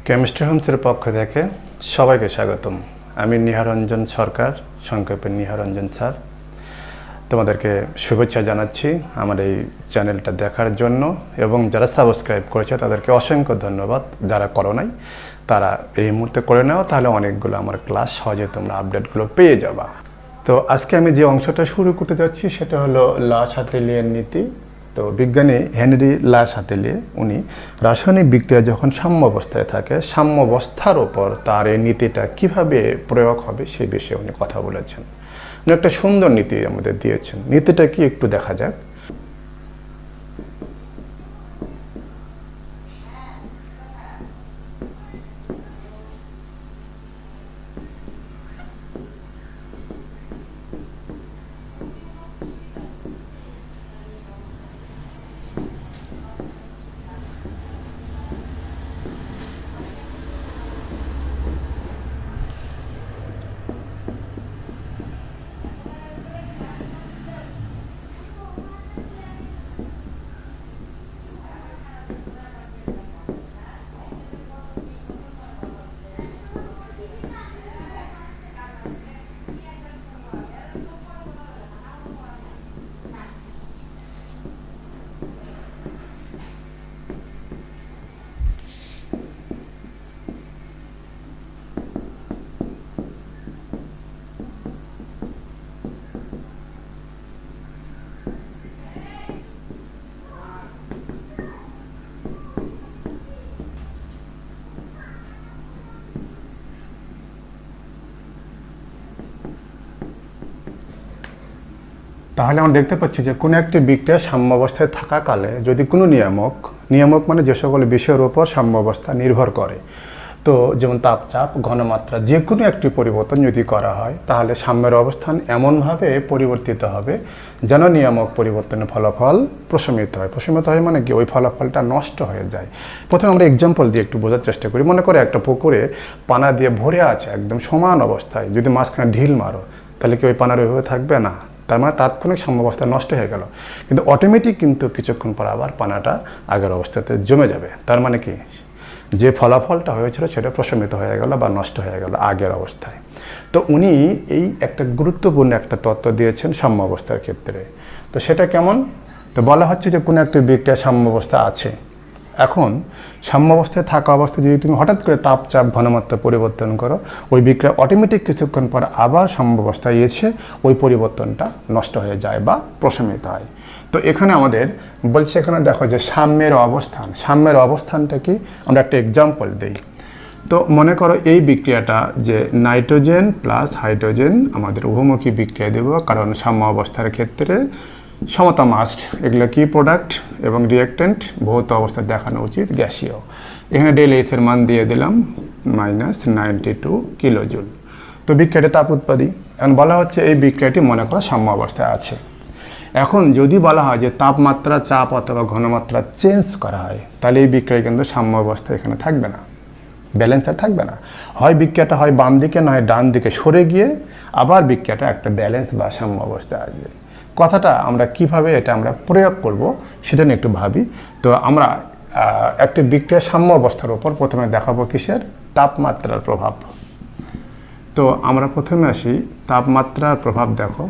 Chemistry হোমসের পক্ষ থেকে সবাইকে স্বাগতম। আমি নিহারঞ্জন সরকার, সংক্ষেপে নিহারঞ্জন স্যার। তোমাদেরকে শুভেচ্ছা জানাচ্ছি আমার এই চ্যানেলটা দেখার জন্য, এবং যারা সাবস্ক্রাইব করেছে তাদেরকে অসংখ্য ধন্যবাদ। যারা করো নাই তারা এই মুহূর্তে করে নাও, তাহলে অনেকগুলো আমার ক্লাস সহজে তোমরা আপডেটগুলো পেয়ে যাবা। তো আজকে আমি যে অংশটা শুরু করতে যাচ্ছি সেটা হলো লা শাতেলিয়ের নীতি। তো বিজ্ঞানী হেনরি লা শাতেলিয়ে উনি রাসায়নিক বিক্রিয়া যখন সাম্যাবস্থায় থাকে, সাম্যাবস্থার ওপর তার এই নীতিটা কিভাবে প্রয়োগ হবে সেই বিষয়ে উনি কথা বলেছেন। উনি একটা সুন্দর নীতি আমাদের দিয়েছেন। নীতিটা কি একটু দেখা যাক। তাহলে আমরা দেখতে পাচ্ছি যে কোনো একটি বিক্রিয়া সাম্যাবস্থায় থাকাকালে যদি কোনো নিয়ামক মানে যে সকল বিষয়ের উপর সাম্যাবস্থা নির্ভর করে, তো যেমন তাপচাপ, ঘনমাত্রা, যে কোনো একটি পরিবর্তন যদি করা হয় তাহলে সাম্যের অবস্থান এমনভাবে পরিবর্তিত হবে যেন নিয়ামক পরিবর্তনের ফলাফল প্রশমিত হয়। প্রশমিত হয় মানে কি, ওই ফলাফলটা নষ্ট হয়ে যায়। প্রথমে আমরা এক্সাম্পল দিয়ে একটু বোঝার চেষ্টা করি। মনে করে একটা পুকুরে পানা দিয়ে ভরে আছে একদম সমান অবস্থায়, যদি মাঝখানে ঢিল মারো তাহলে কি ওই পানার ওইভাবে থাকবে না? তার মানে তাৎক্ষণিক সাম্যাবস্থা নষ্ট হয়ে গেল, কিন্তু অটোমেটিক কিন্তু কিছুক্ষণ পর আবার পানাটা আগের অবস্থাতে জমে যাবে। তার মানে কি, যে ফলাফলটা হয়েছিল সেটা প্রশমিত হয়ে গেল বা নষ্ট হয়ে গেল আগের অবস্থায়। তো উনি এই একটা গুরুত্বপূর্ণ একটা তত্ত্ব দিয়েছেন সাম্যাবস্থার ক্ষেত্রে। তো সেটা কেমন? তো বলা হচ্ছে যে কোনো একটা বিক্রিয়া সাম্যাবস্থা আছে। এখন সাম্যাবস্থায় থাকা অবস্থায় যদি তুমি হঠাৎ করে তাপচাপ ঘনমাত্রা পরিবর্তন করো, ওই বিক্রিয়া অটোমেটিক কিছুক্ষণ পর আবার সাম্যাবস্থায় এসে ওই পরিবর্তনটা নষ্ট হয়ে যায় বা প্রশমিত হয়। তো এখানে আমাদের বলছে, এখানে দেখো যে সাম্যের অবস্থানটা কি, আমরা একটা এক্সাম্পল দিই। তো মনে করো এই বিক্রিয়াটা যে নাইট্রোজেন প্লাস হাইড্রোজেন আমাদের উভমুখী বিক্রিয়া দেব, কারণ সাম্য অবস্থার ক্ষেত্রে সমতা মাস্ট, এগুলো কি প্রোডাক্ট এবং রিঅ্যাক্টেন্ট ভৌত অবস্থা দেখানো উচিত গ্যাসীয়। এখানে ΔH এর মান দিয়ে দিলাম -92 কিলোজুল। তো বিক্রিয়াটি তাপ উৎপাদী। এখন বলা হচ্ছে এই বিক্রিয়াটি মনে করো সাম্য অবস্থায় আছে। এখন যদি বলা হয় যে তাপমাত্রা, চাপ অথবা ঘনমাত্রা চেঞ্জ করা হয়, তাহলে এই বিক্রিয়া কিন্তু সাম্য অবস্থা এখানে থাকবে না, ব্যালেন্সার থাকবে না। হয় বিক্রিয়াটা হয় বাম দিকে নয় ডান দিকে সরে গিয়ে আবার বিক্রিয়াটা একটা ব্যালেন্স বা সাম্য অবস্থায় আসবে। কথাটা আমরা কিভাবে এটা আমরা প্রয়োগ করব সেটা নিয়ে একটু ভাবি। তো আমরা একটি বিক্রিয়া সাম্য অবস্থার উপর প্রথমে দেখাবো কিসের, তাপমাত্রার প্রভাব। তো আমরা প্রথমে আসি তাপমাত্রার প্রভাব। দেখো,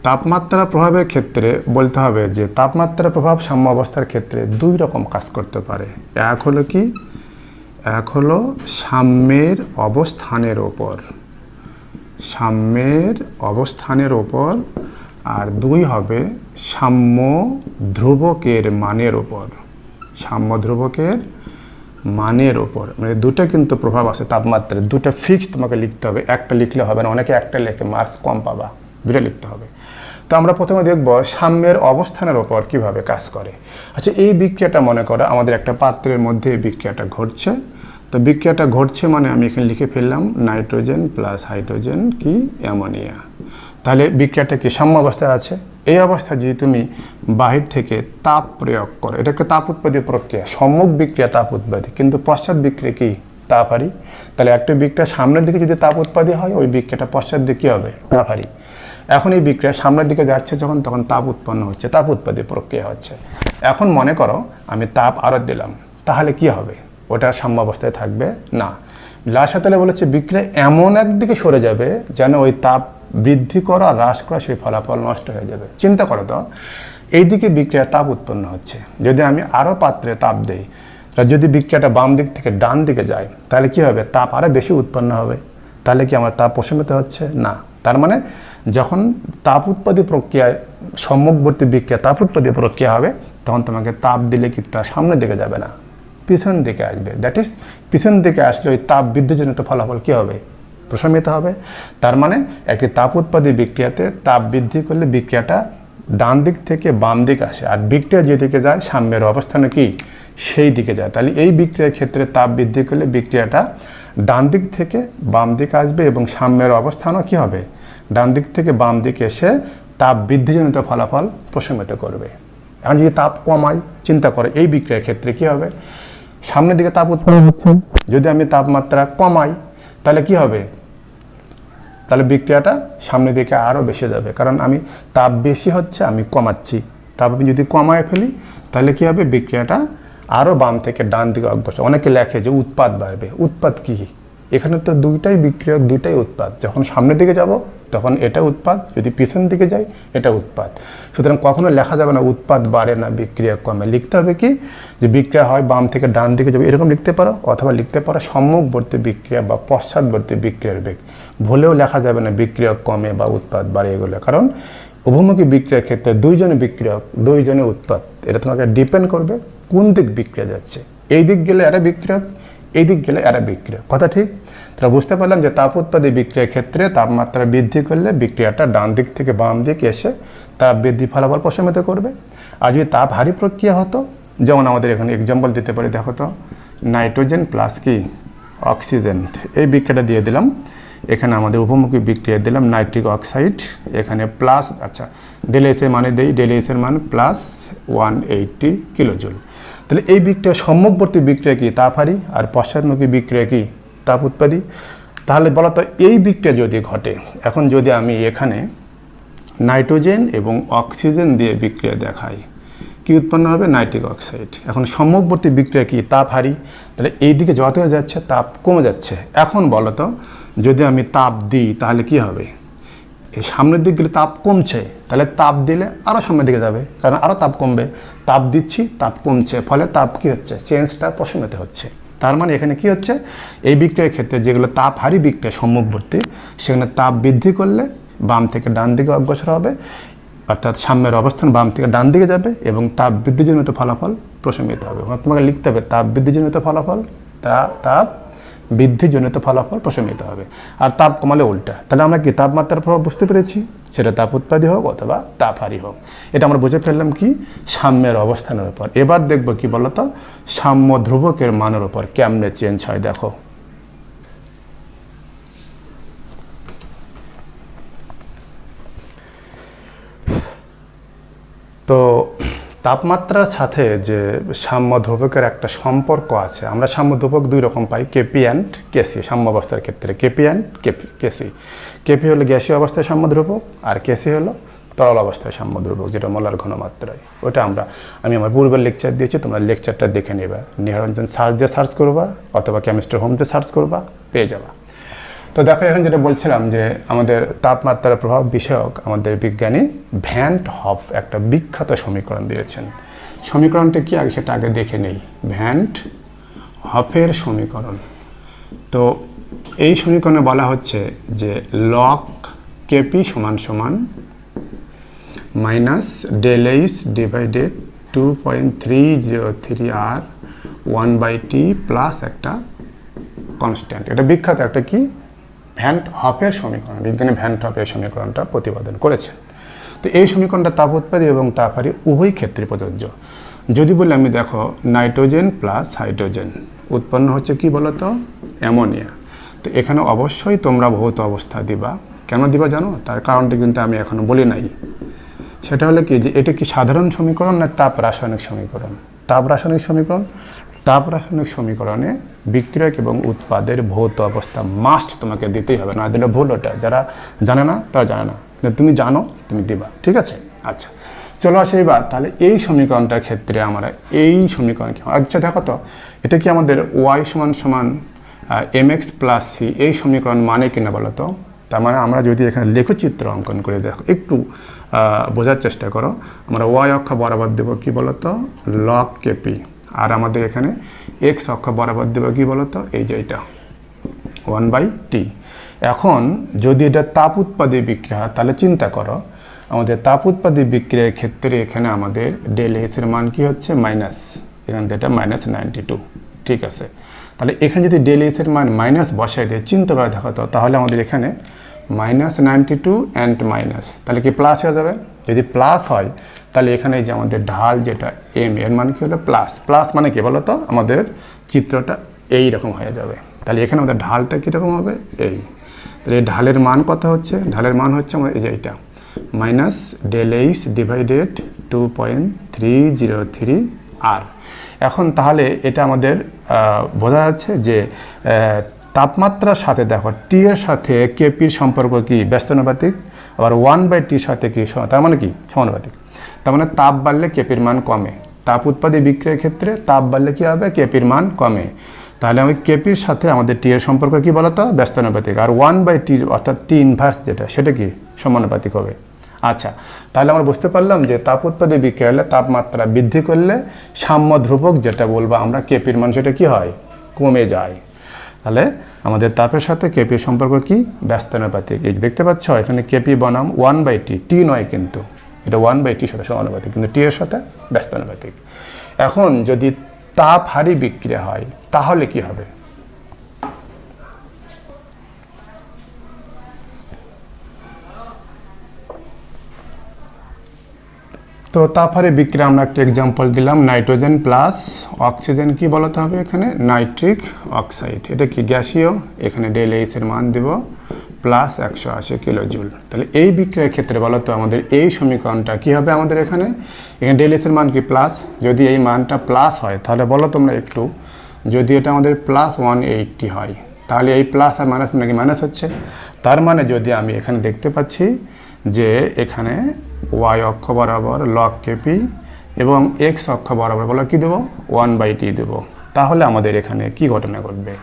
তাপমাত্রার প্রভাবের ক্ষেত্রে বলতে হবে যে তাপমাত্রার প্রভাব সাম্য অবস্থার ক্ষেত্রে দুই রকম কাজ করতে পারে। এক হলো কি, এক হলো সাম্যের অবস্থানের ওপর, আর দুই হবে সাম্য ধ্রুবকের মানের ওপর। মানে দুটো কিন্তু প্রভাব আছে তাপমাত্রার, দুটো ফিক্স তোমাকে লিখতে হবে, একটা লিখলে হবে না, অনেকে একটা লেখে মার্কস কম পাবা, দুটো লিখতে হবে। তো আমরা প্রথমে দেখব সাম্যের অবস্থানের ওপর কিভাবে কাজ করে। আচ্ছা, এই বিক্রিয়াটা মনে করো আমাদের একটা পাত্রের মধ্যে এই বিক্রিয়াটা ঘটছে। তো বিক্রিয়াটা ঘটছে মানে আমি এখানে লিখে ফেললাম নাইট্রোজেন প্লাস হাইড্রোজেন কি অ্যামোনিয়া। তাহলে বিক্রিয়াটা কি সাম্য অবস্থায় আছে। এই অবস্থায় যদি তুমি বাহির থেকে তাপ প্রয়োগ করো, এটা একটা তাপ উৎপাদী প্রক্রিয়া। সম্মুখ বিক্রিয়া তাপ উৎপাদী, কিন্তু পশ্চাৎ বিক্রিয়া কি তাপহারী। তাহলে একটা বিক্রিয়া সামনের দিকে যদি তাপ উৎপাদী হয়, ওই বিক্রিয়াটা পশ্চাৎ দিকে কী হবে, তাপহারী। এখন এই বিক্রিয়া সামনের দিকে যাচ্ছে যখন, তখন তাপ উৎপন্ন হচ্ছে, তাপ উৎপাদী প্রক্রিয়া হচ্ছে। এখন মনে করো আমি তাপ আরও দিলাম, তাহলে কি হবে, ওটার সাম্যাবস্থায় থাকবে না। লাসাতলে বলেছে বিক্রিয়া এমন একদিকে সরে যাবে যেন ওই তাপ বৃদ্ধি করা আর হ্রাস করা সেই ফলাফল নষ্ট হয়ে যাবে। চিন্তা করো তো, এইদিকে বিক্রিয়া তাপ উৎপন্ন হচ্ছে, যদি আমি আরও পাত্রে তাপ দেই, যদি বিক্রিয়াটা বাম দিক থেকে ডান দিকে যায় তাহলে কি হবে, তাপ আরও বেশি উৎপন্ন হবে। তাহলে কি আমার তাপ প্রশমিত হচ্ছে না? তার মানে যখন তাপ উৎপাদী প্রক্রিয়ায় সম্মুখবর্তী বিক্রিয়া তাপ উৎপাদী প্রক্রিয়া হবে, তখন তোমাকে তাপ দিলে কিন্তু তার সামনের দিকে যাবে না, পিছন দিকে আসবে। দ্যাট ইজ পিছন দিকে আসলে ওই তাপ বৃদ্ধিজনিত ফলাফল কী হবে, প্রশমিত হবে। তার মানে একটি তাপ উৎপাদী বিক্রিয়াতে তাপ বৃদ্ধি করলে বিক্রিয়াটা ডান দিক থেকে বাম দিক আসে, আর বিক্রিয়া যেদিকে যায় সাম্যের অবস্থানে কি সেই দিকে যায়। তাহলে এই বিক্রিয়ার ক্ষেত্রে তাপ বৃদ্ধি করলে বিক্রিয়াটা ডান দিক থেকে বাম দিক আসবে এবং সাম্যের অবস্থানও কি হবে, ডান দিক থেকে বাম দিকে এসে তাপ বৃদ্ধিজনিত ফলাফল প্রশমিত করবে। এখন যদি তাপ কমাই, চিন্তা করে এই বিক্রিয়ার ক্ষেত্রে কি হবে, সামনের দিকে তাপ উৎপন্ন হচ্ছে, যদি আমি তাপমাত্রা কমাই তাহলে কি হবে, তাহলে বিক্রিয়াটা সামনের দিকে আরও বেশি যাবে, কারণ আমি তাপ বেশি হচ্ছে আমি কমাচ্ছি। তাপ আমি যদি কমায় ফেলি তাহলে কি হবে, বিক্রিয়াটা আরও বাম থেকে ডান দিকে অগ্রসর। অনেকে লেখে যে উৎপাদ বাড়বে, উৎপাদ কি? এখানে তো দুইটাই বিক্রিয়ক, দুইটাই উৎপাদ। যখন সামনের দিকে যাব তখন এটা উৎপাদ, যদি পিছন দিকে যাই এটা উৎপাদ। সুতরাং কখনো লেখা যাবে না উৎপাদ বাড়ে না বিক্রিয়া কমে, লিখতে হবে কি যে বিক্রিয়া হয় বাম থেকে ডান দিকে যাবে, এরকম লিখতে পারো, অথবা লিখতে পারো সম্মুখবর্তী বিক্রিয়া বা পশ্চাৎবর্তী বিক্রিয়ার বেগ। ভুলেও লেখা যাবে না বিক্রিয়া কমে বা উৎপাদ বাড়ে এগুলো, কারণ উভমুখী বিক্রিয়ার ক্ষেত্রে দুইজনে বিক্রিয়ক দুইজনে উৎপাদ। এটা তোমাকে ডিপেন্ড করবে কোন দিক বিক্রিয়া যাচ্ছে। এই দিক গেলে এরা বিক্রিয়ক, এই দিক গেলে এরা বিক্রিয়ক। কথা ঠিক? তারা বুঝতে পারলাম যে তাপ উৎপাদী বিক্রিয়ার ক্ষেত্রে তাপমাত্রা বৃদ্ধি করলে বিক্রিয়াটা ডান দিক থেকে বাম দিকে এসে তাপ বৃদ্ধি ফলাফল প্রশমিত করবে। আর যদি তাপ হারি প্রক্রিয়া হতো, যেমন আমাদের এখানে এক্সাম্পল দিতে পারি, দেখো তো নাইট্রোজেন প্লাস কি অক্সিজেন, এই বিক্রিয়াটা দিয়ে দিলাম। এখানে আমাদের উপমুখী বিক্রিয়া দিলাম নাইট্রিক অক্সাইড, এখানে প্লাস, আচ্ছা ডেলএসের মানে দেই, ডেলএসের মান প্লাস 180 কিলোজুল। তাহলে এই বিক্রিয়া সম্মুখবর্তী বিক্রিয়া কি তাপ হারি, আর পশ্চাৎমুখী বিক্রিয়া কি তাপ উৎপাদী। তাহলে বলতো এই বিক্রিয়া যদি ঘটে, এখন যদি আমি এখানে নাইট্রোজেন এবং অক্সিজেন দিয়ে বিক্রিয়া দেখাই, কি উৎপন্ন হবে, নাইট্রিক অক্সাইড। এখন সম্মুখবর্তী বিক্রিয়া কি তাপ হারি, তাহলে এই দিকে যত হয়ে যাচ্ছে তাপ কমে যাচ্ছে। এখন বলতো যদি আমি তাপ দিই তাহলে কি হবে, এই সামনের দিক গেলে তাপ কমছে, তাহলে তাপ দিলে আরও সামনের দিকে যাবে, কারণ আরও তাপ কমবে। তাপ দিচ্ছি তাপ কমছে, ফলে তাপ কি হচ্ছে, চেঞ্জটা প্রশমিত হচ্ছে। তার মানে এখানে কি হচ্ছে, এই বিক্রিয়ার ক্ষেত্রে যেগুলো তাপ হারি বিক্রিয়া সম্মুখবর্তী, সেখানে তাপ বৃদ্ধি করলে বাম থেকে ডান দিকে অগ্রসর হবে, অর্থাৎ সাম্যের অবস্থান বাম থেকে ডান দিকে যাবে এবং তাপ বৃদ্ধিজনিত ফলাফল প্রশমিত হবে। তোমাকে লিখতে হবে তাপ বৃদ্ধিজনিত ফলাফল, তাপ বৃদ্ধিজনিত ফলাফল প্রশমিত হবে। আর তাপ কমালে উল্টা। তাহলে আমরা কি তাপমাত্রার প্রভাব বুঝতে পেরেছি, সেটা তাপ উৎপাদী হোক অথবা তাপ হারি হোক। এটা আমরা বুঝে ফেললাম কি সাম্যের অবস্থানের উপর। এবার দেখব কি বলতো, সাম্য ধ্রুবকের মানের উপর কেমনে চেঞ্জ হয়। দেখো তো তাপমাত্রার সাথে যে সাম্য ধ্রুবকের একটা সম্পর্ক আছে, আমরা সাম্য ধ্রুবক দুই রকম পাই, কেপি অ্যান্ড কেসি। সাম্য অবস্থার ক্ষেত্রে কেপি অ্যান্ড কেসি। কেপি হলো গ্যাসীয় অবস্থায় সাম্য ধ্রুবক, আর কেসি হলো তরল অবস্থায় সাম্য ধ্রুবক, যেটা মোলার ঘনমাত্রায়। ওটা আমি আমার পূর্বের লেকচার দিয়েছি, তোমরা লেকচারটা দেখে নেবা। নিহারঞ্জন সার্চ দিয়ে সার্চ করবা অথবা কেমিস্ট্রি হোমতে সার্চ করবা, পেয়ে যাবা। তো দেখো এখন যেটা বলছিলাম যে আমাদের তাপমাত্রার প্রভাব বিষয়ক আমাদের বিজ্ঞানী ভ্যান হফ একটা বিখ্যাত সমীকরণ দিয়েছেন। সমীকরণটা কি আগে সেটা আগে দেখে নেই। ভ্যান হফের সমীকরণ। তো এই সমীকরণে বলা হচ্ছে যে লগ কেপি সমান সমান মাইনাস ডেল এইচ ডিভাইডেড 2.303 আর 1/t প্লাস একটা কনস্ট্যান্ট। এটা বিখ্যাত একটা কি ভ্যান হফের সমীকরণ। বিজ্ঞানী ভ্যান হফের সমীকরণটা প্রতিপাদন করেছেন। তো এই সমীকরণটা তাপ উৎপাদী এবং তাপ হারি উভয় ক্ষেত্রে প্রযোজ্য। যদি বলি আমি দেখো নাইট্রোজেন প্লাস হাইড্রোজেন উৎপন্ন হচ্ছে কি বলতো, অ্যামোনিয়া। তো এখানে অবশ্যই তোমরা ভৌত অবস্থা দিবা। কেন দিবা জানো, তার কারণটা কিন্তু আমি এখনো বলি নাই। সেটা হলো কি যে এটা কি সাধারণ সমীকরণ না তাপ রাসায়নিক সমীকরণ। তাপ রাসায়নিক সমীকরণ। তাপ রাসায়নিক সমীকরণে বিক্রিয়ক এবং উৎপাদের ভৌত অবস্থা মাস্ট তোমাকে দিতেই হবে, না দিলে ভুল। ওটা যারা জানে না তারা জানে না, তুমি জানো তুমি দিবা, ঠিক আছে। আচ্ছা চলো আসি এবার তাহলে এই সমীকরণটার ক্ষেত্রে আমরা এই সমীকরণ আচ্ছা দেখো তো এটা কি আমাদের ওয়াই সমান সমান mx প্লাস সি এই সমীকরণ মানে কিনা বলো তো। তার মানে আমরা যদি এখানে লেখচিত্র অঙ্কন করে দেখো একটু বোঝার চেষ্টা করো। আমরা ওয়াই অক্ষ বরাবর দেবো কি বলো তো লগ কেপি, আর আমাদের এখানে এক্স অক্ষ বরাবর দেবো কি বলো তো এই যে এটা 1/t। এখন যদি এটা তাপ উৎপাদী বিক্রিয়া হয় তাহলে চিন্তা করো আমাদের তাপ উৎপাদী বিক্রিয়ার ক্ষেত্রে এখানে আমাদের ডেল এস এর মান কি হচ্ছে মাইনাস, এখান থেকে -92। ঠিক আছে, তাহলে এখানে যদি ডেল এস এর মান মাইনাস বসাই দিয়ে চিন্তা করে দেখো তো তাহলে আমাদের এখানে -92 অ্যান্ড মাইনাস তাহলে কি প্লাস হয়ে যাবে। যদি প্লাস হয় তাহলে এখানে যে আমাদের ঢাল যেটা এম এর মান কি হলো প্লাস, প্লাস মানে কি বলো তো আমাদের চিত্রটা এই রকম হয়ে যাবে। তাহলে এখানে আমাদের ঢালটা কীরকম হবে এই, তাহলে এই ঢালের মান কত হচ্ছে, ঢালের মান হচ্ছে আমাদের এই যে এটা মাইনাস ডেল এইচ ডিভাইডেড 2.303 আর। এখন তাহলে এটা আমাদের বোঝা যাচ্ছে যে তাপমাত্রার সাথে দেখো টি এর সাথে কেপির সম্পর্ক কি ব্যস্তানুপাতিক, আবার 1/t সাথে কি তার মানে কি সমানুপাতিক। তার মানে তাপ বাড়লে কেপির মান কমে, তাপ উৎপাদী বিক্রিয়ার ক্ষেত্রে তাপ বাড়লে কী হবে কেপির মান কমে। তাহলে আমি কেপির সাথে আমাদের টি এর সম্পর্ক কি বলতো ব্যস্তানুপাতিক, আর 1/t অর্থাৎ টি ইনভার্স যেটা সেটা কি সমানুপাতিক হবে। আচ্ছা, তাহলে আমরা বুঝতে পারলাম যে তাপ উৎপাদী বিক্রিয়া হলে তাপমাত্রা বৃদ্ধি করলে সাম্য ধ্রুবক যেটা বলবো আমরা কেপির মান সেটা কি হয় কমে যায়। তাহলে আমাদের তাপের সাথে কেপির সম্পর্ক কি ব্যস্তানুপাতিক। এই দেখতে পাচ্ছ এখানে কেপি বনাম 1/t, টি নয় কিন্তু এটা 1/t সাথে সমানুপাতিক, কিন্তু টি এর সাথে ব্যস্তানুপাতিক। এখন যদি তাপ হারি বিক্রিয়া হয় তাহলে কি হবে। তো তাপহারে বিক্রিয়া আমরা একটা এক্সাম্পল দিলাম, নাইট্রোজেন প্লাস অক্সিজেন কি বলতে হবে এখানে নাইট্রিক অক্সাইড, এটা কি গ্যাসীয়, এখানে ডেল এইচ এর মান দেব প্লাস 180 কিলোজুল। তাহলে এই বিক্রিয়ার ক্ষেত্রে বলতো আমাদের এই সমীকরণটা কি হবে আমাদের এখানে ডেল এইচ এর মান কি প্লাস, যদি এই মানটা প্লাস হয় তাহলে বলো তোমরা একটু, যদি এটা আমাদের প্লাস 180 হয় তাহলে এই প্লাস আর মাইনাস নাকি মাইনাস হচ্ছে। তার মানে যদি আমি এখানে দেখতে পাচ্ছি যে এখানে ওয়াই অক্ষ বরাবর লগ কেপি এবং এক্স অক্ষ বরাবর বলো কি দেবো 1/t দেবো, তাহলে আমাদের এখানে কি ঘটনা ঘটবে।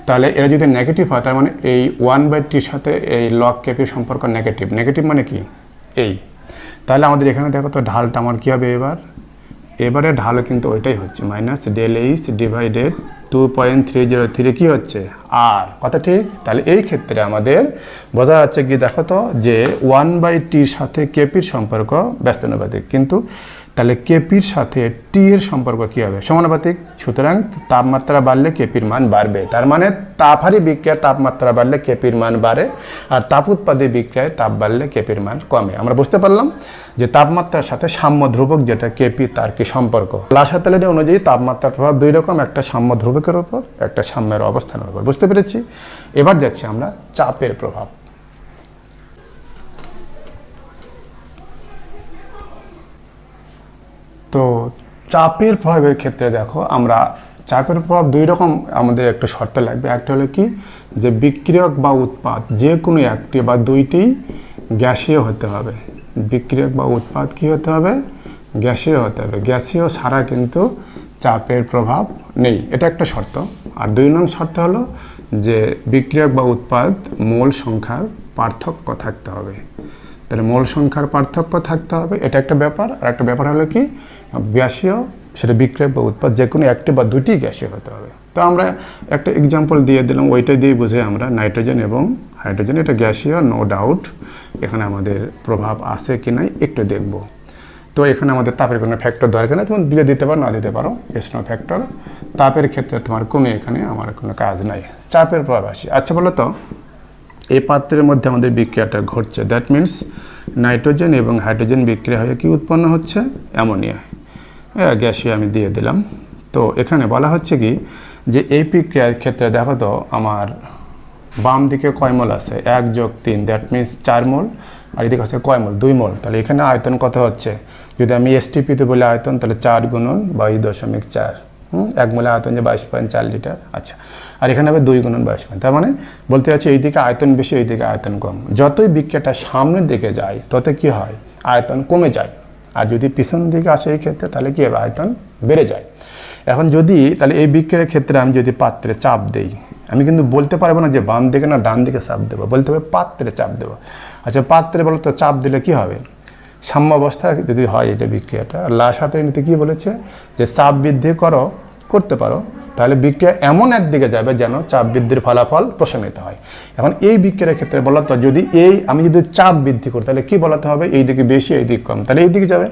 তাহলে এরা যদি নেগেটিভ হয় তার মানে এই 1/tর সাথে এই লগ কেপির সম্পর্ক নেগেটিভ, নেগেটিভ মানে কি এই। তাহলে আমাদের এখানে দেখো তো ঢালটা আমার কী হবে এবারে ঢালও কিন্তু ওইটাই হচ্ছে মাইনাস ডেল এইচ ডিভাইডেড 2.303 কি হচ্ছে আর কথা ঠিক। তাহলে এই ক্ষেত্রে আমাদের বোঝা যাচ্ছে কি দেখো তো যে 1/tর সাথে কেপির সম্পর্ক ব্যস্তানুপাতিক, কিন্তু তাহলে কেপির সাথে টি এর সম্পর্ক কী হবে সমানুপাতিক। সুতরাং তাপমাত্রা বাড়লে কেপির মান বাড়বে, তার মানে তাপহারী বিক্রিয়ায় তাপমাত্রা বাড়লে কেপির মান বাড়ে, আর তাপ উৎপাদী বিক্রিয়ায় তাপ বাড়লে কেপির মান কমে। আমরা বুঝতে পারলাম যে তাপমাত্রার সাথে সাম্য ধ্রুবক যেটা কেপি তার কি সম্পর্ক। লাসাতেলের অনুযায়ী তাপমাত্রার প্রভাব দুই রকম, একটা সাম্য ধ্রুবকের উপর, একটা সাম্যের অবস্থানের উপর। বুঝতে পেরেছি, এবার যাচ্ছি আমরা চাপের প্রভাব। তো চাপের প্রভাবের ক্ষেত্রে দেখো আমরা চাপের প্রভাব দুই রকম আমাদের একটা শর্ত লাগবে। একটা হলো কি যে বিক্রিয়ক বা উৎপাদ যে কোনো একটি বা দুইটি গ্যাসীয় হতে হবে, বিক্রিয়ক বা উৎপাদ কি হতে হবে গ্যাসীয় হতে হবে, গ্যাসীয় ছাড়া কিন্তু চাপের প্রভাব নেই, এটা একটা শর্ত। আর 2 নং শর্ত হলো যে বিক্রিয়ক বা উৎপাদ মোল সংখ্যার পার্থক্য থাকতে হবে। তাহলে মোল সংখ্যার পার্থক্য থাকতে হবে, এটা একটা ব্যাপার। আর একটা ব্যাপার হলো কি গ্যাসীয় সেটা বিক্রিয়ক বা উৎপাদ যে কোনো একটি বা দুটি গ্যাসীয় হতে হবে। তো আমরা একটা এক্সাম্পল দিয়ে দিলাম, ওইটা দিয়ে বুঝে আমরা নাইট্রোজেন এবং হাইড্রোজেন এটা গ্যাসীয় নো ডাউট, এখানে আমাদের প্রভাব আছে কি নাই একটু দেখব। তো এখানে আমাদের তাপের কোনো ফ্যাক্টর দরকার নেই, তুমি দিলে দিতে পারো না দিতে পারো, এক্সট্রা ফ্যাক্টর। তাপের ক্ষেত্রে তোমার কোনো এখানে আমার কোনো কাজ নাই। চাপের প্রভাব আসি। আচ্ছা বলো তো এই পাত্রের মধ্যে আমাদের বিক্রিয়াটা ঘটছে, দ্যাট মিন্স নাইট্রোজেন এবং হাইড্রোজেন বিক্রিয়া হয়ে কি উৎপন্ন হচ্ছে অ্যামোনিয়া, গ্যাসীয় আমি দিয়ে দিলাম। তো এখানে বলা হচ্ছে কি যে এই বিক্রিয়ার ক্ষেত্রে দেখো তো আমার বাম দিকে কয় মোল আছে 1 + 3, দ্যাট মিন্স 4 মোল, আর এদিকে আছে কয় মোল 2 মোল। তাহলে এখানে আয়তন কত হচ্ছে, যদি আমি এসটিপিতে বলি আয়তন তাহলে 4 × 22.4, 1 মোলে আয়তন যে 22.4 লিটার। আচ্ছা, আর এখানে হবে 2 × 22, তার মানে বলতে চাচ্ছি এইদিকে আয়তন বেশি এইদিকে আয়তন কম। যতই বিক্রিয়াটা সামনের দিকে যায় তত কি হয় আয়তন কমে যায়। আর যদি পিছন দিকে আসে এই ক্ষেত্রে তাহলে কি হবে, আয়তন বেড়ে যায়। এখন যদি তাহলে এই বিক্রিয়ার ক্ষেত্রে আমি যদি পাত্রে চাপ দেই, আমি কিন্তু বলতে পারবো না যে বাম দিকে না ডান দিকে চাপ দেবো, বলতে হবে পাত্রে চাপ দেবো। আচ্ছা পাত্রে বলো তো চাপ দিলে কি হবে, সাম্যাবস্থা যদি হয় এটা বিক্রিয়াটা, লাশ হাতের নীতি কী বলেছে যে চাপ বৃদ্ধি করতে পারো, তাহলে বিক্রিয়া এমন একদিকে যাবে যেন চাপ বৃদ্ধির ফলাফল প্রশমিত হয়। এখন এই বিক্রিয়ার ক্ষেত্রে বলতো যদি আমি যদি চাপ বৃদ্ধি করি তাহলে কি বলাতে হবে, এই দিকে বেশি এই দিক কম, তাহলে এই দিকে যাবে,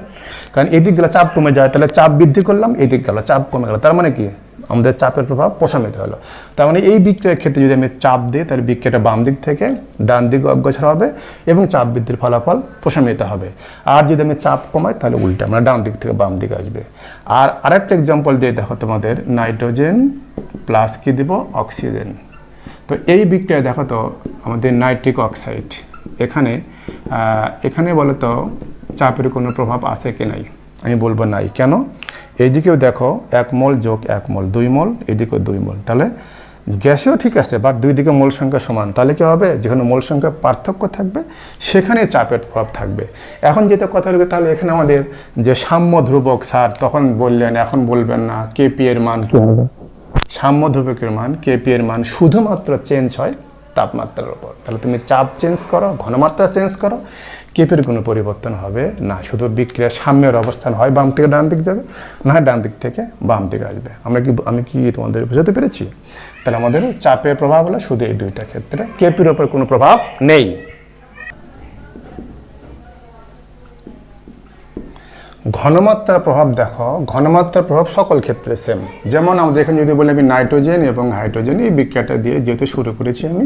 কারণ এই দিক গেলে চাপ কমে যায়, তাহলে চাপ বৃদ্ধি করলাম এই দিক গেল চাপ কমে গেল, তার মানে কি আমাদের চাপের প্রভাব প্রশমিত হলো। তার মানে এই বিক্রিয়ার ক্ষেত্রে যদি আমি চাপ দিই তাহলে বিক্রিয়াটা বাম দিক থেকে ডান দিকে অগ্রসর হবে এবং চাপ বৃদ্ধির ফলাফল প্রশমিত হবে। আর যদি আমি চাপ কমাই তাহলে উল্টা, মানে ডান দিক থেকে বাম দিকে আসবে। আর আরেকটা এক্সাম্পল দিয়ে দেখো তোমাদের, নাইট্রোজেন প্লাস কি দেব, অক্সিজেন। তো এই বিক্রিয়া দেখো তো আমাদের নাইট্রিক অক্সাইড, এখানে বলো তো চাপের কোনো প্রভাব আছে কি নাই, আমি বলবো নাই। কেন, এইদিকেও দেখো 1 মোল যোগ 1 মোল 2 মোল, এদিকেও 2 মোল, তাহলে গ্যাসেও ঠিক আছে, বাট দুই দিকে মোল সংখ্যা সমান, তাহলে কি হবে, যেখানে মোল সংখ্যা পার্থক্য থাকবে সেখানে চাপের প্রভাব থাকবে। এখন যেটা কথা হলো, তাহলে এখানে আমাদের যে সাম্য ধ্রুবক স্যার তখন বললেন, এখন বলবেন না, কেপি এর মান কি হবে, সাম্য ধ্রুবকের মান কেপি এর মান শুধুমাত্র চেঞ্জ হয় তাপমাত্রার উপর। তাহলে তুমি চাপ চেঞ্জ করো, ঘনমাত্রা চেঞ্জ করো, কেপের কোনো পরিবর্তন হবে না, শুধু বিক্রিয়ার সাম্যের অবস্থান হয় বাম থেকে ডান দিক যাবে, না হয় ডান দিক থেকে বাম দিকে আসবে। আমি কি তোমাদের বুঝাতে পেরেছি? তাহলে আমাদের চাপের প্রভাব হলো শুধু এই দুইটা ক্ষেত্রে, কেপির ওপর কোনো প্রভাব নেই। ঘনমাত্রার প্রভাব দেখো, ঘনমাত্রার প্রভাব সকল ক্ষেত্রে সেম। যেমন আমাদের এখানে যদি বলি আমি নাইট্রোজেন এবং হাইড্রোজেন এই বিক্রিয়াটা দিয়ে যেহেতু শুরু করেছি আমি,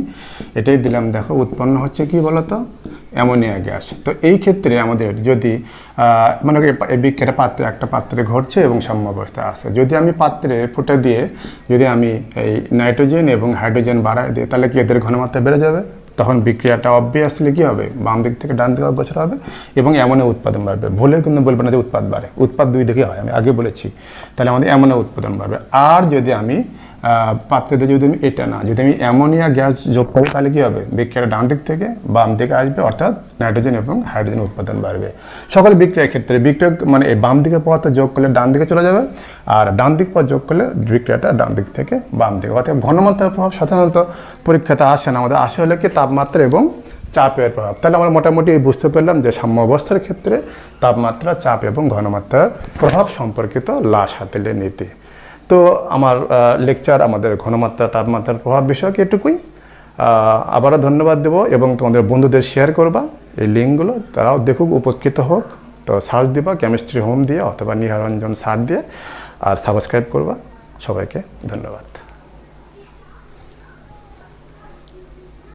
এটাই দিলাম, দেখো উৎপন্ন হচ্ছে কি বলতো, অ্যামোনিয়া গ্যাস। তো এই ক্ষেত্রে আমাদের যদি মানে এই বিক্রিয়াটা একটা পাত্রে ঘটছে এবং সাম্যাবস্থায় আছে, যদি আমি পাত্রে ফুটে দিয়ে যদি আমি এই নাইট্রোজেন এবং হাইড্রোজেন বাড়ায় দিই তাহলে কি এদের ঘনমাত্রা বেড়ে যাবে, তখন বিক্রিয়াটা অবভিয়াসলি কী হবে, বাম দিক থেকে ডান দিকে অগ্রসর হবে এবং অ্যামোনিয়া উৎপাদন বাড়বে। ভুলেও কিন্তু বলবে না যে উৎপাদ বাড়ে, উৎপাদ দুই দিকে হয়, আমি আগে বলেছি। তাহলে আমাদের অ্যামোনিয়া উৎপাদন বাড়বে। আর যদি আমি পাত্রে যদি আমি এটা না, যদি আমি অ্যামোনিয়া গ্যাস যোগ করি তাহলে কী হবে, বিক্রিয়াটা ডান দিক থেকে বাম দিকে আসবে, অর্থাৎ নাইট্রোজেন এবং হাইড্রোজেন উৎপাদন বাড়বে। সকল বিক্রিয়ার ক্ষেত্রে বিক্রিয়া মানে এই বাম দিকে পদার্থ যোগ করলে ডান দিকে চলে যাবে, আর ডান দিক পদ যোগ করলে বিক্রিয়াটা ডান দিক থেকে বাম দিকে। অর্থাৎ ঘনমাত্রার প্রভাব সাধারণত পরীক্ষাতে আসে না, আমাদের আসে হলে কি তাপমাত্রা এবং চাপের প্রভাব। তাহলে আমরা মোটামুটি বুঝতে পারলাম যে সাম্য অবস্থার ক্ষেত্রে তাপমাত্রা, চাপ এবং ঘনমাত্রার প্রভাব সম্পর্কিত লাশ হাতেলের নীতি। তো আমার লেকচার আমাদের ঘনমাত্রা তাপমাত্রার প্রভাব বিষয়ক এটুকুই। আবারও ধন্যবাদ দেবো এবং তোমাদের বন্ধুদের শেয়ার করবা এই লিঙ্কগুলো, তারাও দেখুক, উপকৃত হোক। তো সার্চ দিবা কেমিস্ট্রি হোম দিয়ে অথবা নিহারঞ্জন স্যার দিয়ে, আর সাবস্ক্রাইব করবা। সবাইকে ধন্যবাদ।